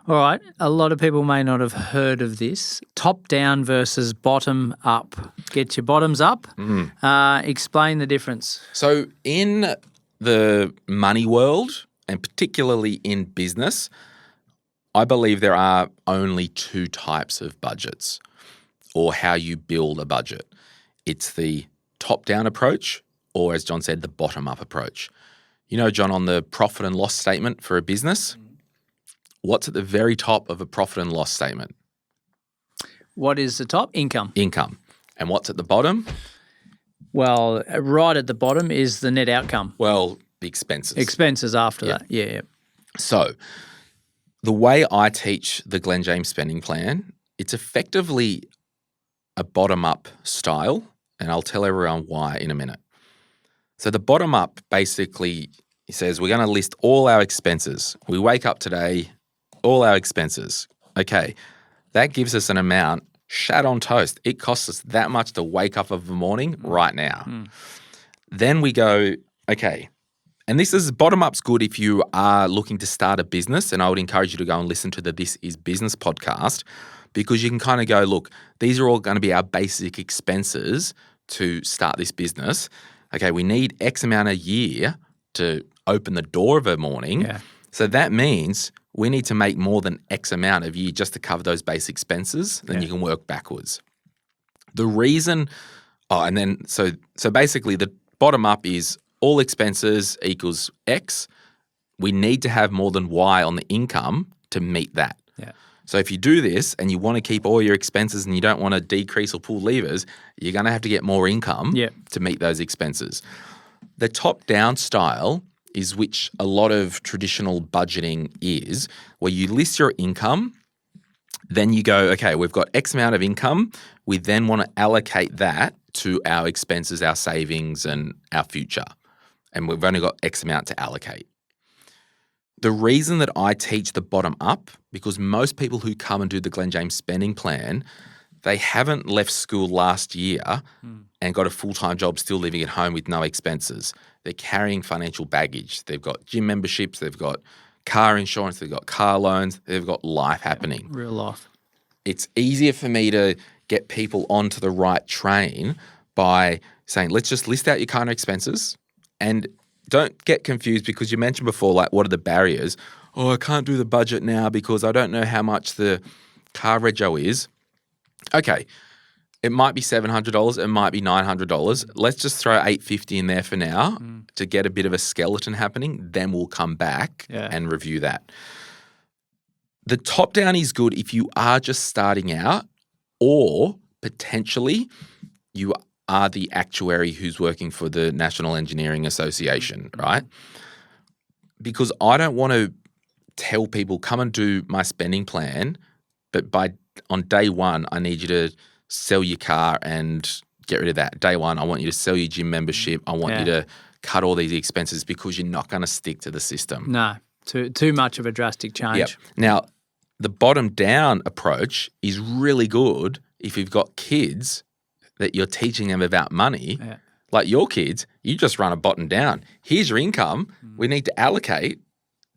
All right. A lot of people may not have heard of this. Top down versus bottom up. Get your bottoms up. Explain the difference. So in the money world, and particularly in business, I believe there are only two types of budgets or how you build a budget. It's the top-down approach or, as John said, the bottom-up approach. You know, John, on the profit and loss statement for a business, what's at the very top of a profit and loss statement? What is the top? Income. Income. And what's at the bottom? Well, right at the bottom is the net outcome. Well, the expenses. Expenses after that. Yeah. So the way I teach the Glen James spending plan, it's effectively a bottom-up style, and I'll tell everyone why in a minute. So the bottom-up basically says we're going to list all our expenses. We wake up today, all our expenses. Okay, that gives us an amount, shat on toast. It costs us that much to wake up of the morning right now. Then we go, okay, and this is bottom-up's good if you are looking to start a business, and I would encourage you to go and listen to the This Is Business podcast because you can kind of go, look, these are all going to be our basic expenses to start this business. Okay, we need X amount a year to open the door of a morning. Yeah. So that means we need to make more than X amount of year just to cover those basic expenses. Then you can work backwards. The reason, so basically the bottom up is all expenses equals X. We need to have more than Y on the income to meet that. Yeah. So if you do this and you want to keep all your expenses and you don't want to decrease or pull levers, you're going to have to get more income to meet those expenses. The top-down style is which a lot of traditional budgeting is, where you list your income, then you go, okay, we've got X amount of income. We then want to allocate that to our expenses, our savings, and our future. And we've only got X amount to allocate. The reason that I teach the bottom up, because most people who come and do the Glen James spending plan, they haven't left school last year and got a full-time job still living at home with no expenses. They're carrying financial baggage. They've got gym memberships. They've got car insurance. They've got car loans. They've got life happening. Real life. It's easier for me to get people onto the right train by saying, let's just list out your current expenses and don't get confused because you mentioned before, like, what are the barriers? Oh, I can't do the budget now because I don't know how much the car rego is. Okay, it might be $700. It might be $900. Let's just throw $850 in there for now to get a bit of a skeleton happening. Then we'll come back and review that. The top down is good if you are just starting out or potentially you are the actuary who's working for the National Engineering Association, right? Because I don't want to tell people, come and do my spending plan, but on day one, I need you to sell your car and get rid of that. Day one, I want you to sell your gym membership. I want you to cut all these expenses because you're not going to stick to the system. No, too much of a drastic change. Yep. Now, the bottom down approach is really good if you've got kids that you're teaching them about money. Yeah. Like your kids, you just run a bottom down. Here's your income. We need to allocate.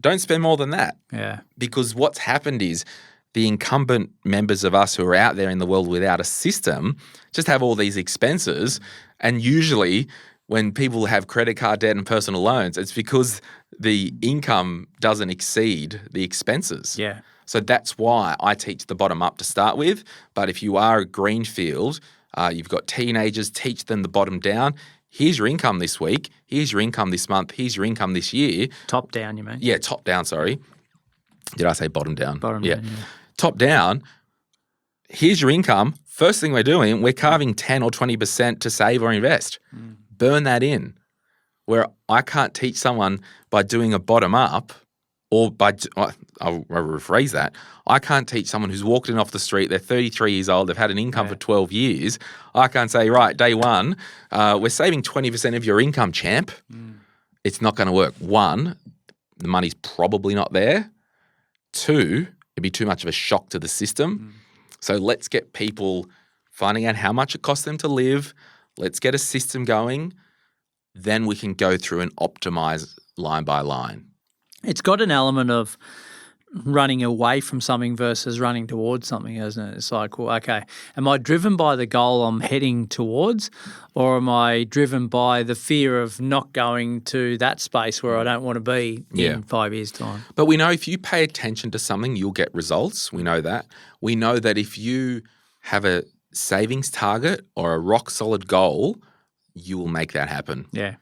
Don't spend more than that. Yeah. Because what's happened is the incumbent members of us who are out there in the world without a system just have all these expenses. And usually when people have credit card debt and personal loans, it's because the income doesn't exceed the expenses. Yeah. So that's why I teach the bottom up to start with. But if you are a greenfield, you've got teenagers, teach them the bottom down. Here's your income this week. Here's your income this month. Here's your income this year. Top down, you mean? Yeah, top down, sorry. Did I say bottom down? Bottom down, yeah. Top down, here's your income. First thing we're doing, we're carving 10 or 20% to save or invest. Burn that in. Where I can't teach someone by doing a bottom up or I'll rephrase that. I can't teach someone who's walked in off the street, they're 33 years old, they've had an income for 12 years. I can't say, right, day one, we're saving 20% of your income, champ. It's not going to work. One, the money's probably not there. Two, it'd be too much of a shock to the system. So let's get people finding out how much it costs them to live. Let's get a system going. Then we can go through and optimize line by line. It's got an element of running away from something versus running towards something, isn't it? It's like, well, okay, am I driven by the goal I'm heading towards, or am I driven by the fear of not going to that space where I don't want to be in 5 years' time? But we know if you pay attention to something, you'll get results. We know that. We know that if you have a savings target or a rock solid goal, you will make that happen. Yeah.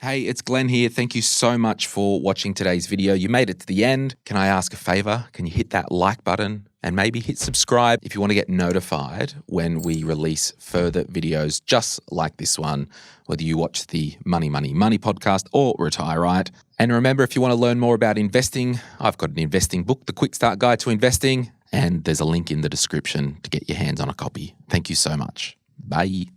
Hey, it's Glen here. Thank you so much for watching today's video. You made it to the end. Can I ask a favor? Can you hit that like button and maybe hit subscribe if you want to get notified when we release further videos just like this one, whether you watch the Money podcast or Retire Right. And remember, if you want to learn more about investing, I've got an investing book, The Quick Start Guide to Investing, and there's a link in the description to get your hands on a copy. Thank you so much. Bye.